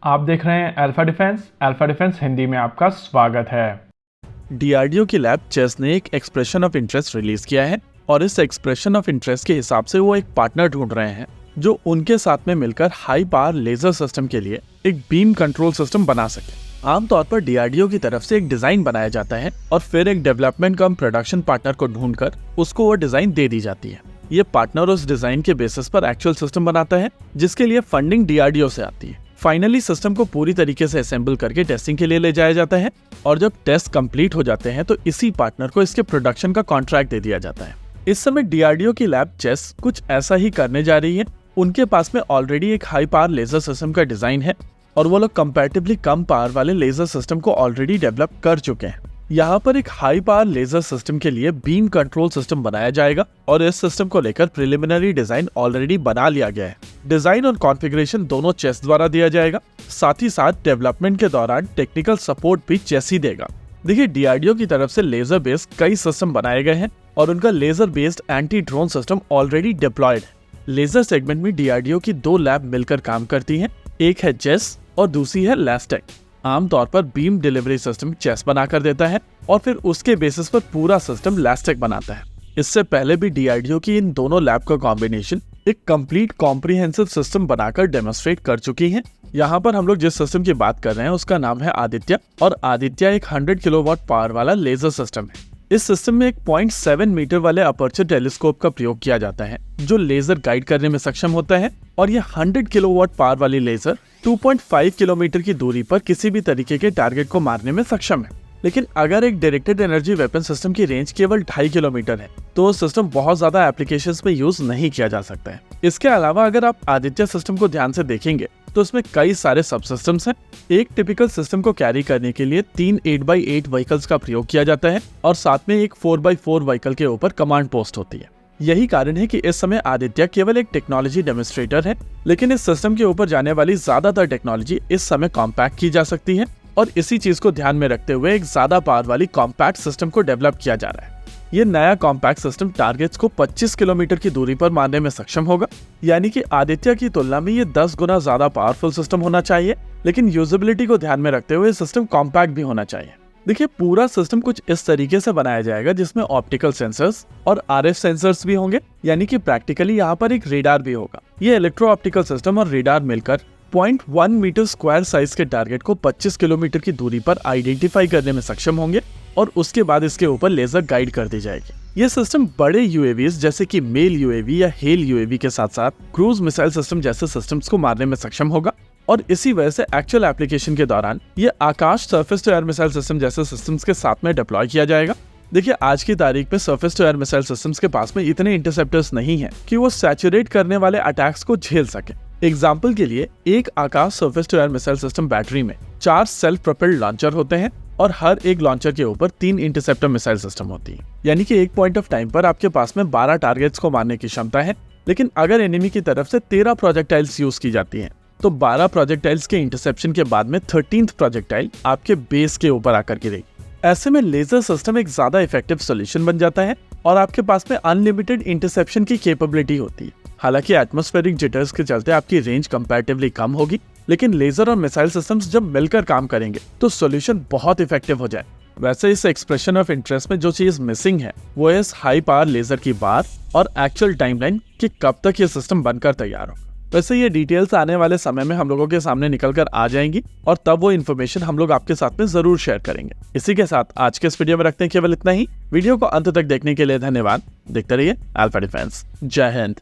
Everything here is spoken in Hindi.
आप देख रहे हैं अल्फा डिफेंस हिंदी में आपका स्वागत है। डीआरडीओ की लैब चेस ने एक एक्सप्रेशन ऑफ इंटरेस्ट रिलीज किया है और इस एक्सप्रेशन ऑफ इंटरेस्ट के हिसाब से वो एक पार्टनर ढूंढ रहे हैं जो उनके साथ में मिलकर हाई पावर लेजर सिस्टम के लिए एक बीम कंट्रोल सिस्टम बना सके। आमतौर पर डीआरडीओ की तरफ से एक डिजाइन बनाया जाता है और फिर एक डेवलपमेंट कम प्रोडक्शन पार्टनर को ढूंढकर उसको वो डिजाइन दे दी जाती है। ये पार्टनर उस डिजाइन के बेसिस पर एक्चुअल सिस्टम बनाता है जिसके लिए फंडिंग डीआरडीओ से आती है। फाइनली सिस्टम को पूरी तरीके से असेंबल करके टेस्टिंग के लिए ले जाया जाता है और जब टेस्ट कंप्लीट हो जाते हैं तो इसी पार्टनर को इसके प्रोडक्शन का कॉन्ट्रैक्ट दे दिया जाता है। इस समय डीआरडीओ की लैब चेस कुछ ऐसा ही करने जा रही है। उनके पास में ऑलरेडी एक हाई पावर लेजर सिस्टम का डिजाइन है और वो लोग कंपैरेटिवली कम पावर वाले लेजर सिस्टम को ऑलरेडी डेवलप कर चुके हैं। यहाँ पर एक हाई पावर लेजर सिस्टम के लिए बीम कंट्रोल सिस्टम बनाया जाएगा और इस सिस्टम को लेकर प्रिलिमिनरी डिजाइन ऑलरेडी बना लिया गया है। डिजाइन और कॉन्फ़िगरेशन दोनों चेस द्वारा दिया जाएगा, साथ ही साथ डेवलपमेंट के दौरान टेक्निकल सपोर्ट भी चेस ही देगा। देखिए, डीआरडीओ की तरफ से लेजर बेस्ड कई सिस्टम बनाए गए हैं और उनका laser based anti drone system already deployed है। लेजर सेगमेंट में डीआरडीओ की दो लैब मिलकर काम करती हैं, एक है चेस और दूसरी है लैस्टेक। आमतौर पर बीम डिलीवरी सिस्टम चेस बनाकर देता है और फिर उसके बेसिस पर पूरा सिस्टम लैस्टेक बनाता है। इससे पहले भी डीआरडीओ की इन दोनों लैब का कॉम्बिनेशन एक कंप्लीट कॉम्प्रिहेंसिव सिस्टम बनाकर डेमोन्स्ट्रेट कर चुकी हैं। यहाँ पर हम लोग जिस सिस्टम की बात कर रहे हैं उसका नाम है आदित्य और आदित्य एक 100 किलोवाट पावर वाला लेजर सिस्टम है। इस सिस्टम में एक 0.7 मीटर वाले अपर्चर टेलीस्कोप का प्रयोग किया जाता है जो लेजर गाइड करने में सक्षम होता है और यह 100 किलोवाट पावर वाली लेजर 2.5 किलोमीटर की दूरी पर किसी भी तरीके के टारगेट को मारने में सक्षम है। लेकिन अगर एक डायरेक्टेड एनर्जी वेपन सिस्टम की रेंज केवल 2.5 किलोमीटर है तो सिस्टम बहुत ज्यादा एप्लीकेशंस में यूज नहीं किया जा सकता है। इसके अलावा अगर आप आदित्य सिस्टम को ध्यान से देखेंगे तो उसमें कई सारे सब सिस्टम्स हैं। एक टिपिकल सिस्टम को कैरी करने के लिए 3 8x8 व्हीकल्स का प्रयोग किया जाता है और साथ में एक 4x4 व्हीकल के ऊपर कमांड पोस्ट होती है। यही कारण है कि इस समय आदित्य केवल एक टेक्नोलॉजी डेमोन्स्ट्रेटर है, लेकिन इस सिस्टम के ऊपर जाने वाली ज्यादातर टेक्नोलॉजी इस समय कॉम्पैक्ट की जा सकती है और इसी चीज को ध्यान में रखते हुए एक ज्यादा पावर वाली कॉम्पैक्ट सिस्टम को डेवलप किया जा रहा है। ये नया कॉम्पैक्ट सिस्टम टारगेट्स को 25 किलोमीटर की दूरी पर मारने में सक्षम होगा, यानी कि आदित्य की तुलना में ये 10 गुना ज्यादा पावरफुल सिस्टम होना चाहिए, लेकिन यूजेबिलिटी को ध्यान में रखते हुए सिस्टम कॉम्पैक्ट भी होना चाहिए। देखिए, पूरा सिस्टम कुछ इस तरीके से बनाया जाएगा जिसमें ऑप्टिकल सेंसर्स और आरएफ सेंसर्स भी होंगे, यानी कि प्रैक्टिकली यहाँ पर एक रेडार भी होगा। ये इलेक्ट्रो ऑप्टिकल सिस्टम और रेडार मिलकर 0.1 मीटर स्क्वायर साइज के टारगेट को 25 किलोमीटर की दूरी पर आइडेंटिफाई करने में सक्षम होंगे और उसके बाद इसके ऊपर लेजर गाइड कर दी जाएगी। ये सिस्टम बड़े यूएवीज जैसे कि मेल यूएवी या हेल यूएवी के साथ साथ क्रूज मिसाइल सिस्टम जैसे सिस्टम्स को मारने में सक्षम होगा और इसी वजह से एक्चुअल एप्लीकेशन के दौरान ये Akash surface to air missile system जैसे सिस्टम्स के साथ में डिप्लॉय किया जाएगा। देखिए, आज की तारीख में surface to air missile systems के पास में इतने इंटरसेप्टर्स नहीं है कि वो सैचुरेट करने वाले अटैक्स को झेल सके। एग्जाम्पल के लिए, एक Akash surface to air missile system battery में 4 सेल्फ प्रोपेल्ड लॉन्चर होते हैं और हर एक लॉन्चर के ऊपर 3 इंटरसेप्टर मिसाइल सिस्टम होती है, यानी कि एक पॉइंट ऑफ टाइम पर आपके पास में 12 टारगेट्स को मारने की क्षमता है। लेकिन अगर एनिमी की तरफ से 13 प्रोजेक्टाइल्स यूज की जाती हैं तो 12 प्रोजेक्टाइल्स के इंटरसेप्शन के बाद में 13th प्रोजेक्टाइल आपके बेस के ऊपर आकर गिरेगी। ऐसे में लेजर सिस्टम एक ज्यादा इफेक्टिव सोल्यूशन बन जाता है और आपके पास में अनलिमिटेड इंटरसेप्शन की कैपेबिलिटी होती है। हालांकि एटमॉस्फेरिक जिटर्स के चलते आपकी रेंज कंपैरेटिवली कम होगी, लेकिन लेजर और मिसाइल सिस्टम्स जब मिलकर काम करेंगे तो सॉल्यूशन बहुत इफेक्टिव हो जाए। वैसे इस एक्सप्रेशन ऑफ इंटरेस्ट में जो चीज मिसिंग है वो है इस हाई पावर लेजर की बात और एक्चुअल टाइमलाइन कि कब तक ये सिस्टम बनकर तैयार हो। वैसे ये डिटेल्स आने वाले समय में हम लोगों के सामने निकल कर आ जाएंगी और तब वो इन्फॉर्मेशन हम लोग आपके साथ में जरूर शेयर करेंगे। इसी के साथ आज के इस वीडियो में रखते हैं केवल इतना ही। वीडियो को अंत तक देखने के लिए धन्यवाद। देखते रहिए अल्फा डिफेंस। जय हिंद।